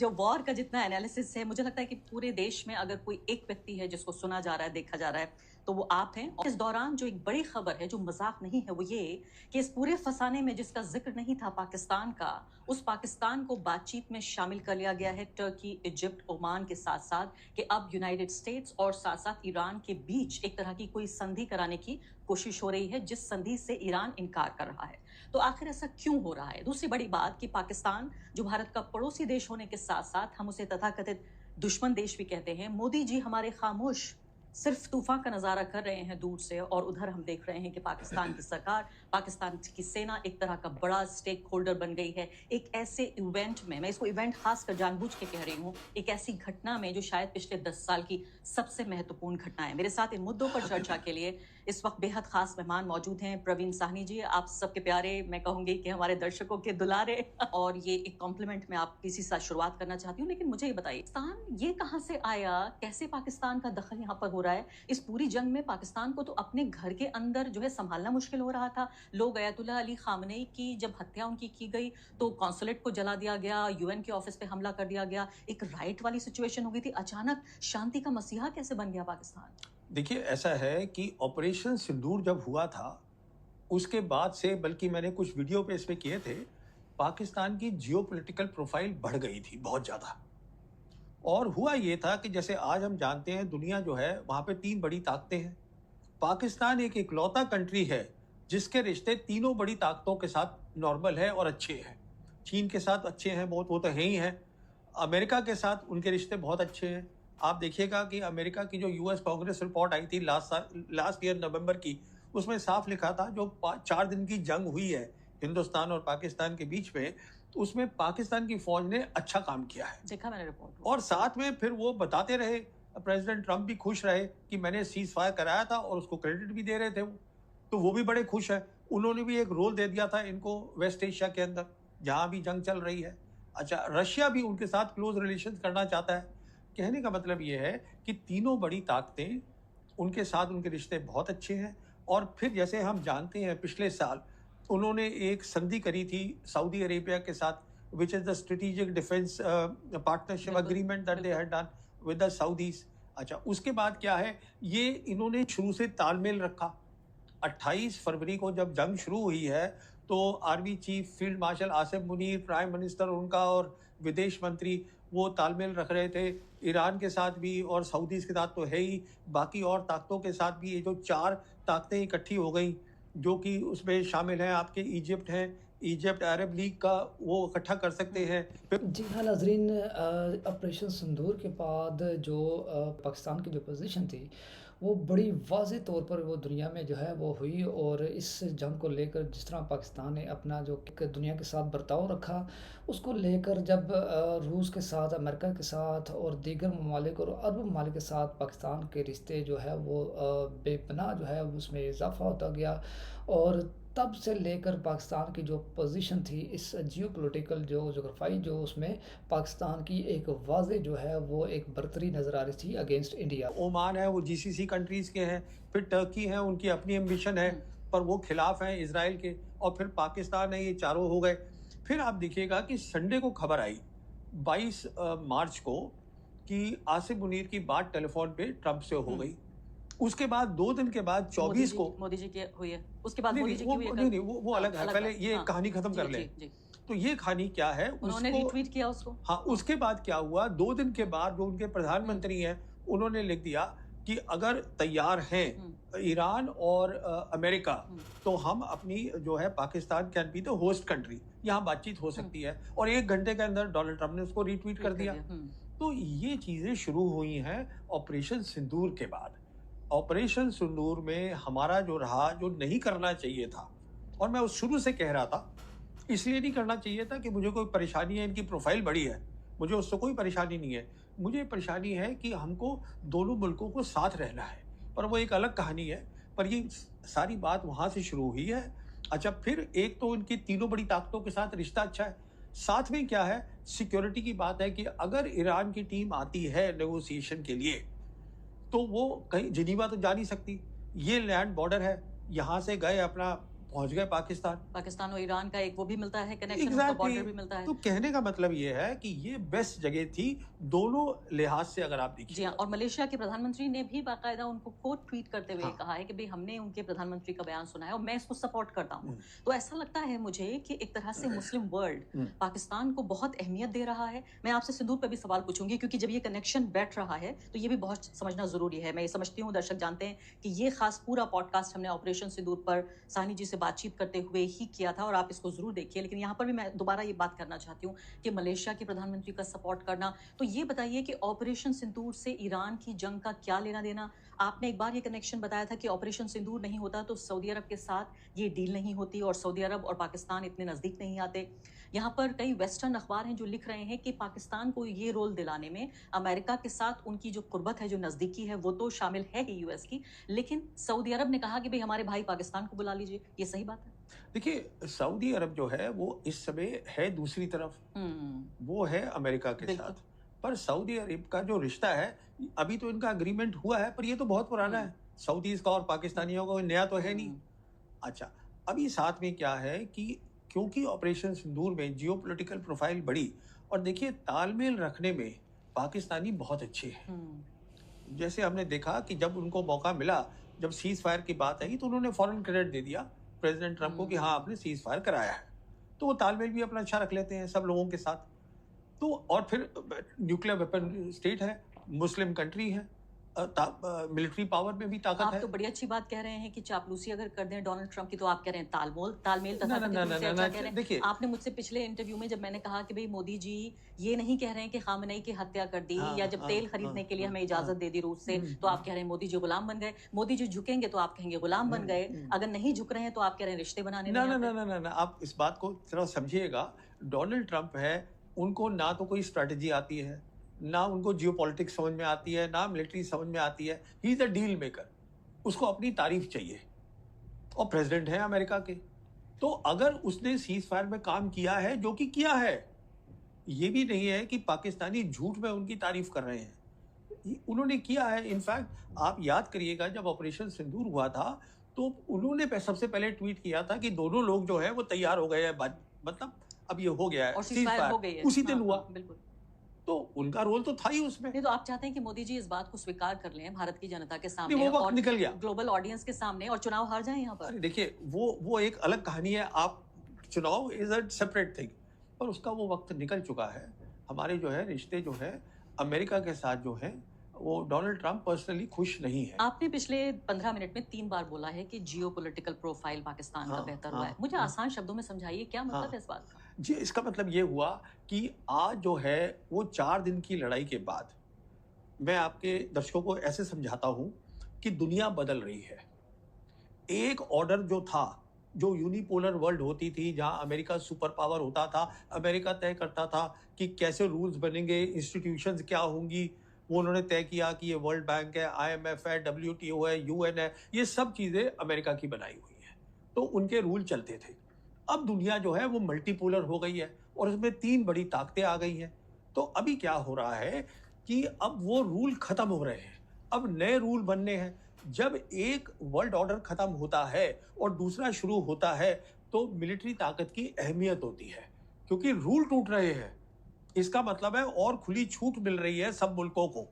जो वॉर का जितना एनालिसिस है, मुझे लगता है कि पूरे देश में अगर कोई एक व्यक्ति है जिसको सुना जा रहा है, देखा जा रहा है, तो वो आप हैं। और इस दौरान जो एक बड़ी खबर है, जो मजाक नहीं है, वो ये कि इस पूरे फसाने में जिसका जिक्र नहीं था पाकिस्तान का, उस पाकिस्तान को बातचीत में शामिल कर लिया गया है टर्की, इजिप्ट, ओमान के साथ साथ कि अब यूनाइटेड स्टेट्स और साथ साथ ईरान के बीच एक तरह की कोई संधि कराने की कोशिश हो रही है, जिस संधि से ईरान इनकार कर रहा है। तो आखिर ऐसा क्यों हो रहा है? दूसरी बड़ी बात कि पाकिस्तान जो भारत का पड़ोसी देश होने के साथ साथ हम उसे तथाकथित दुश्मन देश भी कहते हैं। मोदी जी हमारे खामोश सिर्फ तूफान का नजारा कर रहे हैं दूर से, और उधर हम देख रहे हैं कि पाकिस्तान की सरकार, पाकिस्तान की सेना एक तरह का बड़ा स्टेक होल्डर बन गई है। एक ऐसे इवेंट में, मैं इसको इवेंट खासकर जानबूझ के कह रही हूँ, एक ऐसी घटना में जो शायद पिछले 10 साल की सबसे महत्वपूर्ण घटना है। मेरे साथ इन मुद्दों पर चर्चा के लिए इस वक्त बेहद खास मेहमान मौजूद हैं। प्रवीण साहनी जी, आप सबके प्यारे, मैं कहूंगी कि हमारे दर्शकों के दुलारे, और ये एक कॉम्प्लीमेंट में आप किसी साथ शुरुआत करना चाहती हूँ। लेकिन मुझे ये बताइए, पाकिस्तान ये कहाँ से आया? कैसे पाकिस्तान का दखल यहाँ पर हो रहा है? इस पूरी जंग में पाकिस्तान को तो अपने घर के अंदर जो है संभालना मुश्किल हो रहा था। लोग अयतुल्लाह अली खामनेई की जब हत्या उनकी की गई तो कॉन्सुलेट को जला दिया गया, यूएन के ऑफिस पे हमला कर दिया गया, एक राइट वाली सिचुएशन हो गई थी। अचानक शांति का मसीहा कैसे बन गया पाकिस्तान? देखिए, ऐसा है कि ऑपरेशन सिंदूर जब हुआ था उसके बाद से, बल्कि मैंने कुछ वीडियो पे इसमें किए थे, पाकिस्तान की जियोपॉलिटिकल प्रोफाइल बढ़ गई थी बहुत ज़्यादा। और हुआ ये था कि जैसे आज हम जानते हैं, दुनिया जो है वहाँ पे 3 बड़ी ताकतें हैं। पाकिस्तान एक इकलौता कंट्री है जिसके रिश्ते तीनों बड़ी ताकतों के साथ नॉर्मल है और अच्छे हैं। चीन के साथ अच्छे हैं बहुत, वो तो है ही हैं। अमेरिका के साथ उनके रिश्ते बहुत अच्छे हैं। आप देखिएगा कि अमेरिका की जो यूएस कांग्रेस रिपोर्ट आई थी लास्ट ईयर नवंबर की, उसमें साफ लिखा था जो 4 दिन की जंग हुई है हिंदुस्तान और पाकिस्तान के बीच में, तो उसमें पाकिस्तान की फौज ने अच्छा काम किया है। देखा मैंने रिपोर्ट। और साथ में फिर वो बताते रहे, प्रेसिडेंट ट्रंप भी खुश रहे कि मैंने सीज फायर कराया था, और उसको क्रेडिट भी दे रहे थे वो, तो वो भी बड़े खुश है। उन्होंने भी एक रोल दे दिया था इनको वेस्ट एशिया के अंदर जहाँ भी जंग चल रही है। अच्छा, रशिया भी उनके साथ क्लोज रिलेशन करना चाहता है। कहने का मतलब ये है कि तीनों बड़ी ताकतें, उनके साथ उनके रिश्ते बहुत अच्छे हैं। और फिर जैसे हम जानते हैं, पिछले साल उन्होंने एक संधि करी थी सऊदी अरेबिया के साथ, which is the strategic defense partnership agreement that they had done with the Saudis। अच्छा, उसके बाद क्या है, ये इन्होंने शुरू से तालमेल रखा। 28 फरवरी को जब जंग शुरू हुई है तो army chief field marshal Asif Munir, prime minister उनका और विदेश मंत्री, वो तालमेल रख रहे थे ईरान के साथ भी, और सऊदीज के साथ तो है ही, बाकी और ताकतों के साथ भी। ये जो 4 ताकतें इकट्ठी हो गई, जो कि उसमें शामिल हैं आपके इजिप्ट हैं, इजिप्ट अरब लीग का वो इकट्ठा कर सकते हैं। जी हाँ नाजरीन, ऑपरेशन सिंदूर के बाद जो पाकिस्तान की जो पोजीशन थी वो बड़ी वाज़े तौर पर वो दुनिया में जो है वो हुई। और इस जंग को लेकर जिस तरह पाकिस्तान ने अपना जो दुनिया के साथ बर्ताव रखा, उसको लेकर जब रूस के साथ, अमेरिका के साथ और दीगर ममालिक और अरब ममालिक के साथ पाकिस्तान के रिश्ते जो है वो बेपनाह जो है उसमें इजाफा होता गया। और तब से लेकर पाकिस्तान की जो पोजीशन थी इस जियोपॉलिटिकल जो जोग्राफाई जो उसमें पाकिस्तान की एक वाज़े जो है वो एक बर्तरी नज़र आ रही थी अगेंस्ट इंडिया। ओमान है, वो जीसीसी कंट्रीज़ के हैं, फिर टर्की है, उनकी अपनी एम्बिशन है, पर वो खिलाफ हैं इसराइल के, और फिर पाकिस्तान है, ये चारों हो गए। फिर आप देखिएगा कि संडे को खबर आई 22 मार्च को कि आसिफ मुनीर की बात टेलीफोन पे ट्रंप से हो गई। उसके बाद 2 दिन के बाद 24 को मोदी जी की हुई है, उसके बाद नहीं मोदी जी की हुई है। नहीं, वो अलग है। पहले ये कहानी खत्म कर ले। तो ये कहानी क्या है, उन्होंने रिट्वीट किया उसको। हाँ, उसके बाद क्या हुआ, 2 दिन के बाद जो उनके प्रधानमंत्री हैं उन्होंने लिख दिया कि अगर तैयार हैं ईरान और अमेरिका, तो हम अपनी जो है Pakistan can be the host country, यहाँ बातचीत हो सकती है। और 1 घंटे के अंदर डोनाल्ड ट्रंप ने उसको रिट्वीट कर दिया। तो ये चीजें शुरू हुई हैं ऑपरेशन सिंदूर के बाद। ऑपरेशन सिंदूर में हमारा जो रहा, जो नहीं करना चाहिए था, और मैं उस शुरू से कह रहा था, इसलिए नहीं करना चाहिए था कि मुझे कोई परेशानी है, इनकी प्रोफाइल बड़ी है, मुझे उससे कोई परेशानी नहीं है। मुझे परेशानी है कि हमको दोनों मुल्कों को साथ रहना है, पर वो एक अलग कहानी है। पर ये सारी बात वहाँ से शुरू हुई है। अच्छा, फिर एक तो इनकी तीनों बड़ी ताकतों के साथ रिश्ता अच्छा है, साथ में क्या है, सिक्योरिटी की बात है कि अगर ईरान की टीम आती है नेगोशिएशन के लिए, तो वो कहीं जिनीवा तो जा नहीं सकती, ये लैंड बॉर्डर है, यहाँ से गए अपना पहुंच गए पाकिस्तान। पाकिस्तान और ईरान का एक वो भी मिलता है कनेक्शन, उसका एग्जैक्टली बॉर्डर भी मिलता है। तो कहने का मतलब ये है कि ये बेस्ट जगह थी दोनों लिहाज से, अगर आप जी देखिए। हाँ, और मलेशिया के प्रधानमंत्री ने भी बाकायदा उनको कोट ट्वीट करते हुए हाँ। कहा है कि भाई हमने उनके प्रधानमंत्री का बयान सुना है और मैं इसको सपोर्ट करता हूँ। हम्म, तो ऐसा लगता है मुझे कि एक तरह से मुस्लिम वर्ल्ड हम्म, पाकिस्तान को बहुत अहमियत दे रहा है। मैं आपसे सिंदूर पे भी सवाल पूछूंगी क्योंकि जब ये कनेक्शन बैठ रहा है तो ये भी बहुत समझना जरूरी है। मैं ये समझती हूँ, दर्शक जानते हैं कि ये खास पूरा पॉडकास्ट हमने ऑपरेशन सिंदूर पर साहनी जी से बातचीत करते हुए ही किया था और आप इसको जरूर देखिए। लेकिन यहाँ पर भी मैं दोबारा ये बात करना चाहती हूँ कि मलेशिया के प्रधानमंत्री का सपोर्ट करना, तो ये बताइए कि ऑपरेशन सिंदूर से ईरान की जंग का क्या लेना देना? आपने एक बार ये कनेक्शन बताया था कि ऑपरेशन सिंदूर नहीं होता तो सऊदी अरब के साथ ये डील नहीं होती और सऊदी अरब और पाकिस्तान इतने नजदीक नहीं आते। यहाँ पर कई वेस्टर्न अखबार हैं जो लिख रहे हैं कि पाकिस्तान को ये रोल दिलाने में अमेरिका के साथ उनकी जो कुर्बत है, जो नजदीकी है, वो तो शामिल है ही यूएस की, लेकिन सऊदी अरब ने कहा कि भाई हमारे भाई पाकिस्तान को बुला लीजिए। ये सही बात है? देखिए सऊदी अरब जो है वो इस समय है दूसरी तरफ, वो है अमेरिका के बिल्कुल। साथ। पर सऊदी अरब का जो रिश्ता है, अभी तो इनका अग्रीमेंट हुआ है, पर ये तो बहुत पुराना है। सऊदीज का और पाकिस्तानियों का कोई नया तो है नहीं। अच्छा, अभी साथ में क्या है कि क्योंकि ऑपरेशन सिंदूर में जियोपॉलिटिकल प्रोफाइल बढ़ी, और देखिए तालमेल रखने में पाकिस्तानी बहुत अच्छे हैं। जैसे हमने देखा कि जब उनको मौका मिला, जब सीज फायर की बात आई तो उन्होंने फौरन क्रेडिट दे दिया प्रेसिडेंट ट्रंप को कि हाँ आपने सीज फायर कराया है। तो वो तालमेल भी अपना अच्छा रख लेते हैं सब लोगों के साथ। तो और फिर न्यूक्लियर वेपन स्टेट है, मुस्लिम कंट्री है, मिलिट्री पावर में भी ताकत आप है। तो बड़ी अच्छी बात कह रहे हैं कि चापलूसी अगर कर दें डोनाल्ड ट्रंप की, तो आप कह रहे हैं तालमेल ना, तथाकथित ना, रूप ना, से ना, अच्छा ना, कह रहे हैं। देखिए। आपने मुझसे पिछले इंटरव्यू में जब मैंने कहा कि भाई मोदी जी ये नहीं कह रहे हैं कि खामनेई की हत्या कर दी, हाँ, या जब हाँ, तेल खरीदने के लिए हाँ, हमें इजाजत दे दी रूस से, तो आप कह रहे हैं मोदी जी गुलाम बन गए। मोदी जी झुकेंगे तो आप कहेंगे गुलाम बन गए, अगर नहीं झुक रहे हैं तो आप कह रहे हैं रिश्ते बनाने ना, नहीं ना, आते। ना, ना, ना, ना, आप इस बात को थोड़ा समझिएगा। डोनाल्ड ट्रंप है, उनको ना तो कोई स्ट्रेटजी आती है, ना उनको जियोपॉलिटिक्स समझ में आती है, ना मिलिट्री समझ में आती है। He is a deal maker. उसको अपनी तारीफ चाहिए, और प्रेसिडेंट है अमेरिका के। तो अगर उसने सीज फायर में काम किया है, जो कि किया है, ये भी नहीं है कि पाकिस्तानी झूठ में उनकी तारीफ कर रहे हैं, उन्होंने किया है। इनफैक्ट आप याद करिएगा जब ऑपरेशन सिंदूर हुआ था तो उन्होंने सबसे पहले ट्वीट किया था कि दोनों लोग जो है वो तैयार हो गए हैं, मतलब अब ये हो गया है, और सीज सीजफायर फायर हो गई है। उसी दिन हाँ, हुआ। हाँ, बिल्कुल। तो उनका रोल तो था ही उसमें। नहीं तो आप चाहते हैं कि मोदी जी इस बात को स्वीकार कर लें भारत की जनता के नहीं, सामने वो वक्त और निकल गया। ग्लोबल ऑडियंस के सामने, और चुनाव हार जाएं यहाँ पर? अरे देखिए, वो एक अलग कहानी है। आप चुनाव इज अ सेपरेट थिंग, पर उसका वो वक्त निकल चुका है। हमारे जो है रिश्ते जो है अमेरिका के साथ जो है, वो डोनाल्ड ट्रंप पर्सनली खुश नहीं है। आपने पिछले 15 मिनट में 3 बार बोला है कि जियोपॉलिटिकल प्रोफाइल पाकिस्तान का हाँ, बेहतर हुआ है। हाँ, मुझे हाँ। आसान शब्दों में समझाइए क्या मतलब हाँ। है इस बात का? जी, इसका मतलब ये हुआ कि आज जो है वो 4 दिन की लड़ाई के बाद, मैं आपके दर्शकों को ऐसे समझाता हूँ कि दुनिया बदल रही है। एक ऑर्डर जो था, जो यूनिपोलर वर्ल्ड होती थी, जहां अमेरिका सुपर पावर होता था, अमेरिका तय करता था कि कैसे रूल्स बनेंगे, इंस्टीट्यूशंस क्या होंगी, वो उन्होंने तय किया कि ये वर्ल्ड बैंक है, आईएमएफ है, डब्ल्यूटीओ है, यूएन है, ये सब चीजें अमेरिका की बनाई हुई है, तो उनके रूल चलते थे। अब दुनिया जो है वो मल्टीपोलर हो गई है और उसमें 3 बड़ी ताकतें आ गई हैं। तो अभी क्या हो रहा है कि अब वो रूल खत्म हो रहे हैं, अब नए रूल बनने हैं। जब एक वर्ल्ड ऑर्डर खत्म होता है और दूसरा शुरू होता है, तो मिलिट्री ताकत की अहमियत होती है, क्योंकि रूल टूट रहे हैं। इसका मतलब है और खुली छूट मिल रही है सब मुल्कों को,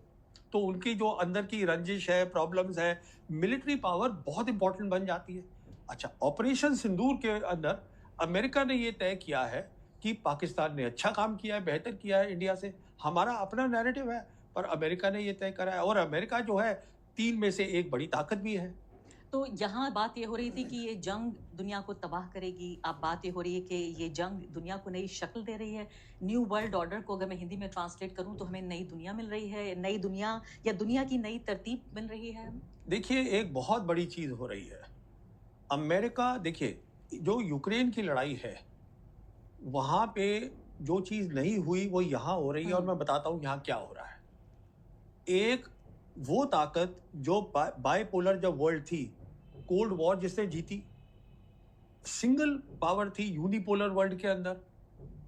तो उनकी जो अंदर की रंजिश है, प्रॉब्लम्स है, मिलिट्री पावर बहुत इंपॉर्टेंट बन जाती है। अच्छा, ऑपरेशन सिंदूर के अंदर अमेरिका ने ये तय किया है कि पाकिस्तान ने अच्छा काम किया है, बेहतर किया है इंडिया से। हमारा अपना नैरेटिव है, पर अमेरिका ने ये तय करा है, और अमेरिका जो है 3 में से एक बड़ी ताकत भी है। तो यहाँ बात ये हो रही थी कि ये जंग दुनिया को तबाह करेगी, अब बात ये हो रही है कि ये जंग दुनिया को नई शक्ल दे रही है। न्यू वर्ल्ड ऑर्डर को अगर मैं हिंदी में ट्रांसलेट करूं तो हमें नई दुनिया मिल रही है, नई दुनिया या दुनिया की नई तरतीब मिल रही है। देखिए, एक बहुत बड़ी चीज हो रही है। अमेरिका, देखिए जो यूक्रेन की लड़ाई है, वहां पे जो चीज नहीं हुई वो यहाँ हो रही है, और मैं बताता हूँ यहाँ क्या हो रहा है। एक वो ताकत जो बाइपोलर जब वर्ल्ड थी, कोल्ड वॉर जिसने जीती, सिंगल पावर थी यूनिपोलर वर्ल्ड के अंदर,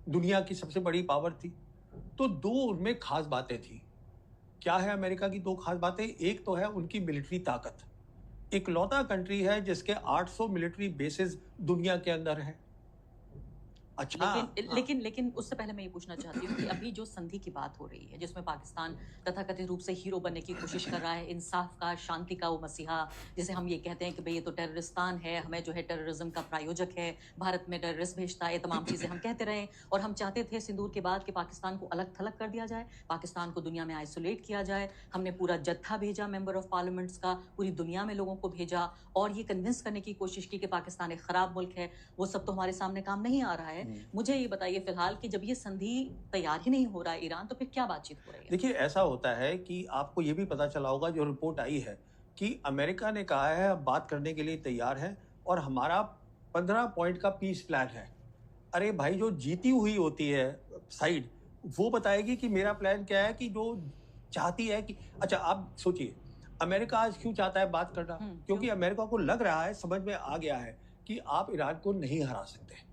दुनिया की सबसे बड़ी पावर थी, तो 2 उनमें खास बातें थी। क्या है अमेरिका की 2 खास बातें? एक तो है उनकी मिलिट्री ताकत, इकलौता कंट्री है जिसके 800 मिलिट्री बेसेस दुनिया के अंदर है। अच्छा, लेकिन हाँ। लेकिन उससे पहले मैं ये पूछना चाहती हूँ कि अभी जो संधि की बात हो रही है जिसमें पाकिस्तान तथाकथित रूप से हीरो बनने की कोशिश कर रहा है, इंसाफ का, शांति का वो मसीहा, जिसे हम ये कहते हैं कि भाई ये तो टेररिस्तान है, हमें जो है टेररिज्म का प्रायोजक है, भारत में टेररिस्ट भेजता है, ये तमाम चीजें हम कहते रहे और हम चाहते थे सिंदूर के बाद कि पाकिस्तान को अलग थलग कर दिया जाए, पाकिस्तान को दुनिया में आइसोलेट किया जाए। हमने पूरा जत्था भेजा मेंबर ऑफ पार्लियामेंट्स का, पूरी दुनिया में लोगों को भेजा और ये कन्विंस करने की कोशिश की कि पाकिस्तान एक खराब मुल्क है। वो सब तो हमारे सामने काम नहीं आ रहा है। मुझे ये बताइए फिलहाल कि जब ये संधि तैयार ही नहीं हो रहा है ईरान, तो फिर क्या बातचीत हो रही है? देखिए, ऐसा होता है कि आपको ये भी पता चला होगा, जो रिपोर्ट आई है कि अमेरिका ने कहा है अब बात करने के लिए तैयार है और हमारा 15 पॉइंट का पीस प्लान है। अरे भाई, जो जीती हुई होती है साइड, वो बताएगी कि मेरा प्लान क्या है, कि जो चाहती है कि अच्छा, आप सोचिए अमेरिका आज क्यों चाहता है बात करना? क्योंकि क्यों? अमेरिका को लग रहा है, समझ में आ गया है कि आप ईरान को नहीं हरा सकते।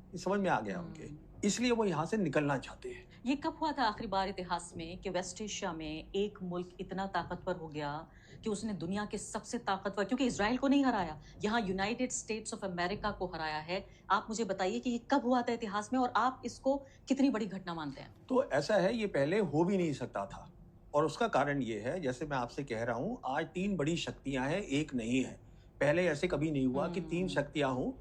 ये समझ में आ गया उनके, इसलिए वो यहाँ से निकलना चाहते हैं। ये कब हुआ था आखिरी बार इतिहास में कि वेस्ट एशिया में एक मुल्क इतना ताकतवर हो गया कि उसने दुनिया के सबसे ताकतवर, क्योंकि इजराइल को नहीं हराया, यहाँ यूनाइटेड स्टेट्स ऑफ अमेरिका को हराया है। आप मुझे बताइए कि ये कब हुआ था इतिहास में और आप इसको कितनी बड़ी घटना मानते हैं? तो ऐसा है, ये पहले हो भी नहीं सकता था और उसका कारण ये है, जैसे मैं आपसे कह रहा हूँ, आज 3 बड़ी शक्तियां हैं, एक नहीं है। पहले ऐसे कभी नहीं हुआ कि 3 शक्तियां हों,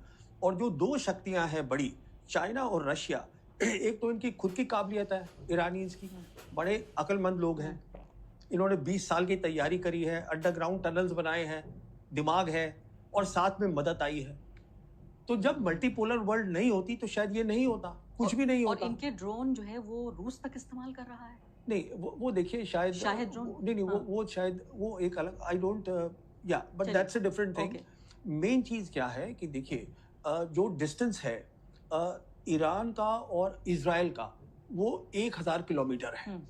और जो 2 शक्तियां हैं बड़ी, चाइना और रशिया, एक तो इनकी खुद की काबिलियत है ईरानीज की, बड़े अक्लमंद लोग हैं, इन्होंने 20 साल की तैयारी करी है, अंडरग्राउंड टनल्स बनाए हैं, दिमाग है और साथ में मदद आई है। तो जब मल्टीपोलर वर्ल्ड नहीं होती तो शायद ये नहीं होता, कुछ भी नहीं और होता। इनके ड्रोन जो है वो रूस तक इस्तेमाल कर रहा है। नहीं, वो देखिए, शायद शाहिद ड्रोन? नहीं, हाँ। वो शायद वो एक अलग, आई डोंट, या बट चलिए, that's a different thing. Okay. Main चीज क्या है कि देखिए, जो डिस्टेंस है ईरान का और इजराइल का, वो 1000 किलोमीटर है।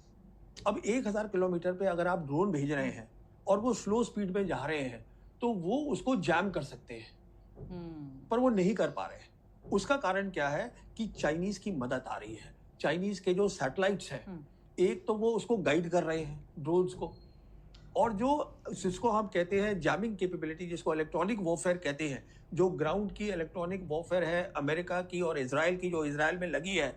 अब 1000 किलोमीटर पे अगर आप ड्रोन भेज रहे हैं और वो स्लो स्पीड में जा रहे हैं, तो वो उसको जैम कर सकते हैं, पर वो नहीं कर पा रहे हैं। उसका कारण क्या है कि चाइनीज की मदद आ रही है। चाइनीज के जो सैटेलाइट्स हैं, एक तो वो उसको गाइड कर रहे हैं ड्रोन्स को, और जो जिसको हम कहते हैं जैमिंग कैपेबिलिटी, जिसको इलेक्ट्रॉनिक वॉरफेयर कहते हैं, जो ग्राउंड की इलेक्ट्रॉनिक वॉरफेयर है अमेरिका की और इजराइल की, जो इजराइल में लगी है,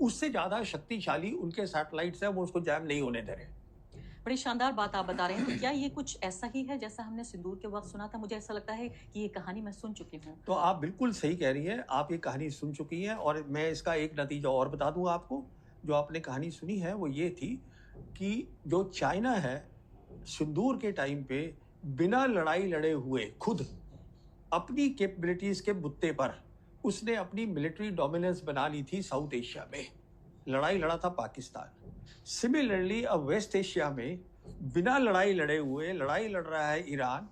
उससे ज्यादा शक्तिशाली उनके सैटेलाइट्स हैं, वो उसको जैम नहीं होने दे रहे। बड़ी शानदार बात आप बता रहे हैं। तो क्या ये कुछ ऐसा ही है जैसा हमने सिंदूर के वक्त सुना था? मुझे ऐसा लगता है कि ये कहानी मैं सुन चुकी हूँ। तो आप बिल्कुल सही कह रही हैं, आप ये कहानी सुन चुकी हैं, और मैं इसका एक नतीजा और बता दूं आपको। जो आपने कहानी सुनी है वो ये थी कि जो चाइना है, सिंदूर के टाइम पे बिना लड़ाई लड़े हुए खुद अपनी कैपेबिलिटीज के बुत्ते पर उसने अपनी मिलिट्री डोमिनेंस बना ली थी साउथ एशिया में। लड़ाई लड़ा था पाकिस्तान। सिमिलरली अब वेस्ट एशिया में बिना लड़ाई लड़े हुए लड़ाई लड़ रहा है ईरान,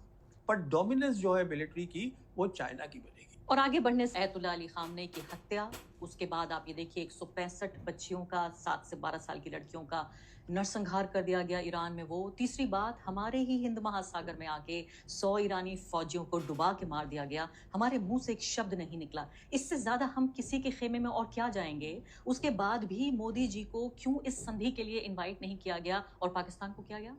पर डोमिनेंस जो है मिलिट्री की, वो चाइना की बनेगी। और आगे बढ़ने से अयतुल्लाह अली खामनेई की हत्या, उसके बाद आप ये देखिए 165 बच्चियों का, 7 से 12 साल की लड़कियों का नरसंहार कर दिया गया ईरान में। वो तीसरी बात, हमारे ही हिंद महासागर में आके 100 ईरानी फौजियों को डुबा के मार दिया गया। हमारे मुंह से एक शब्द नहीं निकला। इससे ज्यादा हम किसी के खेमे में और क्या जाएंगे? उसके बाद भी मोदी जी को क्यों इस संधि के लिए इन्वाइट नहीं किया गया और पाकिस्तान को किया गया?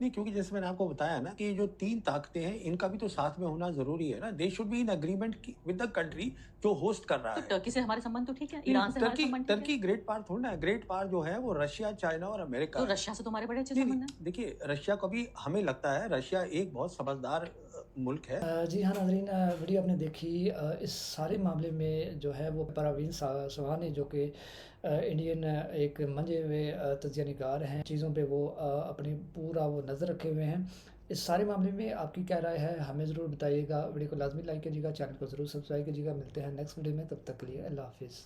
नहीं, क्योंकि जैसे मैंने आपको बताया ना कि ये जो 3 ताकतें हैं, इनका भी तो साथ में होना जरूरी है ना। They should be in agreement with the country जो होस्ट कर रहा तो है। टर्की से हमारे संबंध तो ठीक है, नहीं, ईरान से हमारे टर्की संबंध ठीक है। टर्की ग्रेट पावर थोड़ी ना है। ग्रेट पावर जो है वो रशिया, चाइना और अमेरिका तो है। रशिया से तो हमारे बड़े अच्छे नहीं, संबंध नहीं, हैं। देखिए, रशिया को भी हमें लगता है, रशिया एक बहुत समझदार मुल्क है। जी हाँ नाज़रीन, वीडियो आपने देखी। इस सारे मामले में जो है वो परवीन सुहानी, जो कि इंडियन एक मंजे हुए तजिया निगार हैं, चीज़ों पे वो अपनी पूरा वो नज़र रखे हुए हैं। इस सारे मामले में आपकी क्या राय है, हमें ज़रूर बताइएगा। वीडियो को लाजमी लाइक कीजिएगा, चैनल को ज़रूर सब्सक्राइब कीजिएगा। मिलते हैं नेक्स्ट वीडियो में, तब तक के लिए अल्लाह हाफिज़।